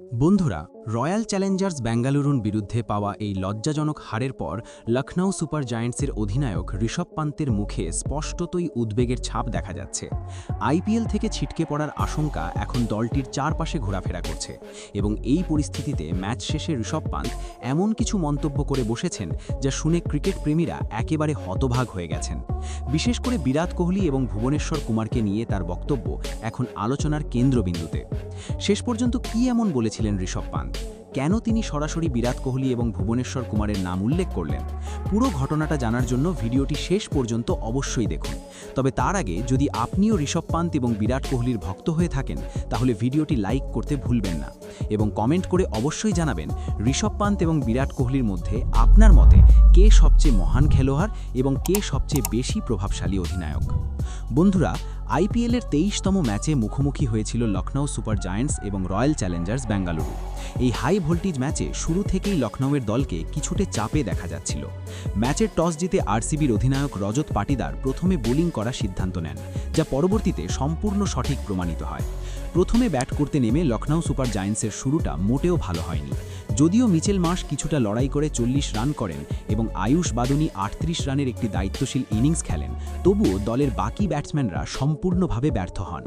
বন্ধুরা, royal Challengers বেঙ্গালুরুর বিরুদ্ধে পাওয়া এই লজ্জাজনক হারের পর লখনউ সুপার জায়ান্টসের অধিনায়ক ঋষভ পান্তের মুখে স্পষ্টতই উদ্বেগের ছাপ দেখা যাচ্ছে। আইপিএল থেকে ছিটকে পড়ার আশঙ্কা এখন দলটির চারপাশে ঘোরাফেরা করছে এবং এই পরিস্থিতিতে ম্যাচ শেষে ঋষভ পান্ত এমন কিছু মন্তব্য করে বসেছেন যা শুনে ক্রিকেট প্রেমীরা একেবারে হতভাগ হয়ে গেছেন। বিশেষ করে বিরাট কোহলি এবং ভুবনেশ্বর কুমারকে নিয়ে তার বক্তব্য এখন আলোচনার কেন্দ্রবিন্দুতে। শেষ পর্যন্ত কি এমন বলেছিলেন ঋষভ পান্ত? কেন তিনি সরাসরি বিরাট কোহলি এবং ভুবনেশ্বর কুমারের নাম উল্লেখ করলেন? পুরো ঘটনাটা জানার জন্য ভিডিওটি শেষ পর্যন্ত অবশ্যই দেখুন। তবে তার আগে যদি আপনিও ঋষভ পান্ত এবং বিরাট কোহলির ভক্ত হয়ে থাকেন তাহলে ভিডিওটি লাইক করতে ভুলবেন না এবং কমেন্ট করে অবশ্যই জানাবেন ঋষভ পান্ত এবং বিরাট কোহলির মধ্যে আপনার মতে কে সবচেয়ে মহান খেলোয়াড় এবং কে সবচেয়ে বেশি প্রভাবশালী অধিনায়ক। বন্ধুরা, আইপিএলের 23তম ম্যাচে মুখোমুখি হয়েছিল লখনউ সুপার জায়ান্টস এবং রয়্যাল চ্যালেঞ্জার্স বেঙ্গালুরু। এই হাই ভোল্টেজ ম্যাচে শুরু থেকেই লখনউয়ের দলকে কিছুটা চাপে দেখা যাচ্ছিল। ম্যাচের টস জিতে আরসিবির অধিনায়ক রজত পাটিদার প্রথমে বোলিং করার সিদ্ধান্ত নেন, যা পরবর্তীতে সম্পূর্ণ সঠিক প্রমাণিত হয়। প্রথমে ব্যাট করতে নেমে লখনউ সুপার জায়ান্টসের শুরুটা মোটেও ভালো হয়নি। যদিও মিচেল মার্শ কিছুটা লড়াই করে 40 রান করেন এবং আয়ুষ বাদুনি 38 রানের একটি দায়িত্বশীল ইনিংস খেলেন, তবুও দলের বাকি ব্যাটসম্যানরা সম্পূর্ণভাবে ব্যর্থ হন।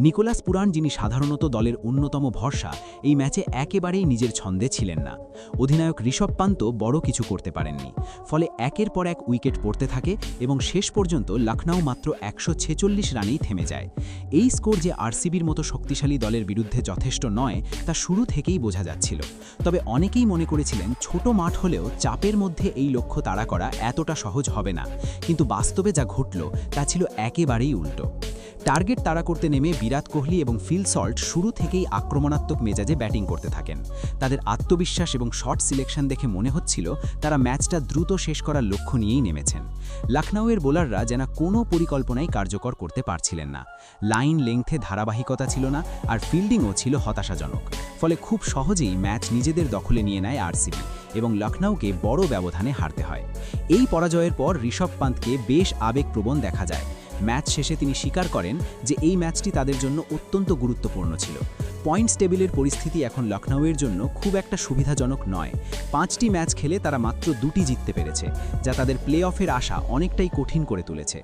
নিকোলাস পুরান, যিনি সাধারণত দলের অন্যতম ভরসা, এই ম্যাচে একেবারেই নিজের ছন্দে ছিলেন না। অধিনায়ক ঋষভ পান্ত বড় কিছু করতে পারেননি, ফলে একের পর এক উইকেট পড়তে থাকে এবং শেষ পর্যন্ত লখনউ মাত্র 146 রানেই থেমে যায়। এই স্কোর যে আরসিবির মতো শক্তিশালী দলের বিরুদ্ধে যথেষ্ট নয় তা শুরু থেকেই বোঝা যাচ্ছিল। তবে অনেকেই মনে করেছিলেন ছোট মাঠ হলেও চাপের মধ্যে এই লক্ষ্য তাড়া করা এতটা সহজ হবে না, কিন্তু বাস্তবে যা ঘটল তা ছিল একেবারেই উল্টো। টার্গেট তাড়া করতে নেমে বিরাট কোহলি এবং ফিল সল্ট শুরু থেকেই আক্রমণাত্মক মেজাজে ব্যাটিং করতে থাকেন। তাদের আত্মবিশ্বাস এবং শট সিলেকশন দেখে মনে হচ্ছিল তারা ম্যাচটা দ্রুত শেষ করার লক্ষ্য নিয়েই নেমেছেন। লখনউয়ের বোলাররা যেন কোনো পরিকল্পনাই কার্যকর করতে পারছিলেন না। লাইন লেংথে ধারাবাহিকতা ছিল না, আর ফিল্ডিংও ছিল হতাশাজনক। ফলে খুব সহজেই ম্যাচ নিজেদের দখলে নিয়ে নেয় আরসিবি এবং লখনউকে বড় ব্যবধানে হারতে হয়। এই পরাজয়ের পর ঋষভ পান্তকে বেশ আবেগপ্রবণ দেখা যায়। ম্যাচ শেষে তিনি স্বীকার করেন যে এই ম্যাচটি তাদের জন্য অত্যন্ত গুরুত্বপূর্ণ ছিল। পয়েন্টস টেবিলের পরিস্থিতি এখন লখনউয়ের জন্য খুব একটা সুবিধাজনক নয়। 5টি ম্যাচ খেলে তারা মাত্র 2টি জিততে পেরেছে, যা তাদের প্লে অফের আশা অনেকটাই কঠিন করে তুলেছে।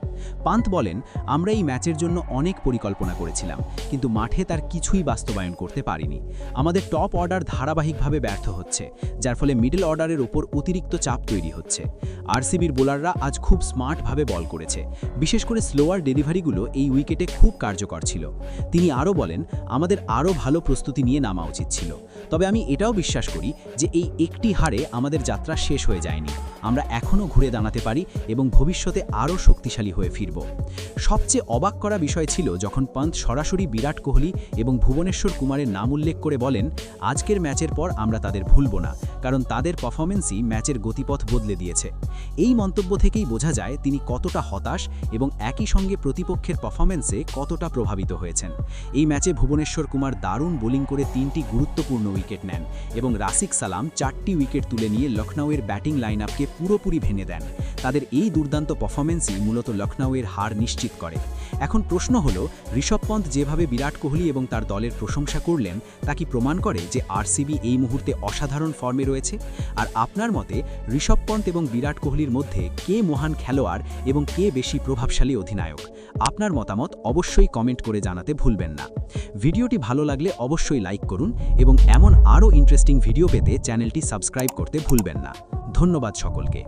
পান্ত বলেন, আমরা এই ম্যাচের জন্য অনেক পরিকল্পনা করেছিলাম, কিন্তু মাঠে তার কিছুই বাস্তবায়ন করতে পারিনি। আমাদের টপ অর্ডার ধারাবাহিকভাবে ব্যর্থ হচ্ছে, যার ফলে মিডল অর্ডারের ওপর অতিরিক্ত চাপ তৈরি হচ্ছে। আরসিবির বোলাররা আজ খুব স্মার্টভাবে বল করেছে, বিশেষ করে স্লোয়ার ডেলিভারিগুলো এই উইকেটে খুব কার্যকর ছিল। তিনি আরও বলেন, আমাদের আরও ভালো প্রস্তুতি নিয়ে নামা উচিত ছিল। তবে আমি এটাও বিশ্বাস করি যে এই একটি হারে আমাদের যাত্রা শেষ হয়ে যায়নি। আমরা এখনও ঘুরে দাঁড়াতে পারি এবং ভবিষ্যতে আরও শক্তিশালী হয়ে ফিরব। সবচেয়ে অবাক করা বিষয় ছিল যখন পান্ত সরাসরি বিরাট কোহলি এবং ভুবনেশ্বর কুমারের নাম উল্লেখ করে বলেন, আজকের ম্যাচের পর আমরা তাদের ভুলব না, কারণ তাদের পারফরমেন্সই ম্যাচের গতিপথ বদলে দিয়েছে। এই মন্তব্য থেকেই বোঝা যায় তিনি কতটা হতাশ এবং একই সঙ্গে প্রতিপক্ষের পারফরমেন্সে কতটা প্রভাবিত হয়েছেন। এই ম্যাচে ভুবনেশ্বর কুমার দারুণ বোলিং করে 3টি গুরুত্বপূর্ণ উইকেট নেন এবং রাসিক সালাম 4টি উইকেট তুলে নিয়ে লখনউয়ের ব্যাটিং লাইন আপকে পুরোপুরি ভেঙে দেন। তাদের এই দুর্দান্ত পারফরমেন্সই মূলত লখনউয়ের হার নিশ্চিত করে। এখন প্রশ্ন হলো, ঋষভ পন্ত যেভাবে বিরাট কোহলি এবং তার দলের প্রশংসা করলেন তা কি প্রমাণ করে যে আরসিবি এই মুহূর্তে অসাধারণ ফর্মে রয়েছে? আর আপনার মতে ঋষভ পন্ত এবং বিরাট কোহলির মধ্যে কে মহান খেলোয়াড় এবং কে বেশি প্রভাবশালী অধিনায়ক? আপনার মতামত অবশ্যই কমেন্ট করে জানাতে ভুলবেন না। ভিডিওটি ভালো লাগলে অবশ্যই লাইক করুন এবং এমন আরও ইন্টারেস্টিং ভিডিও পেতে চ্যানেলটি সাবস্ক্রাইব করতে ভুলবেন না। ধন্যবাদ সকলকে।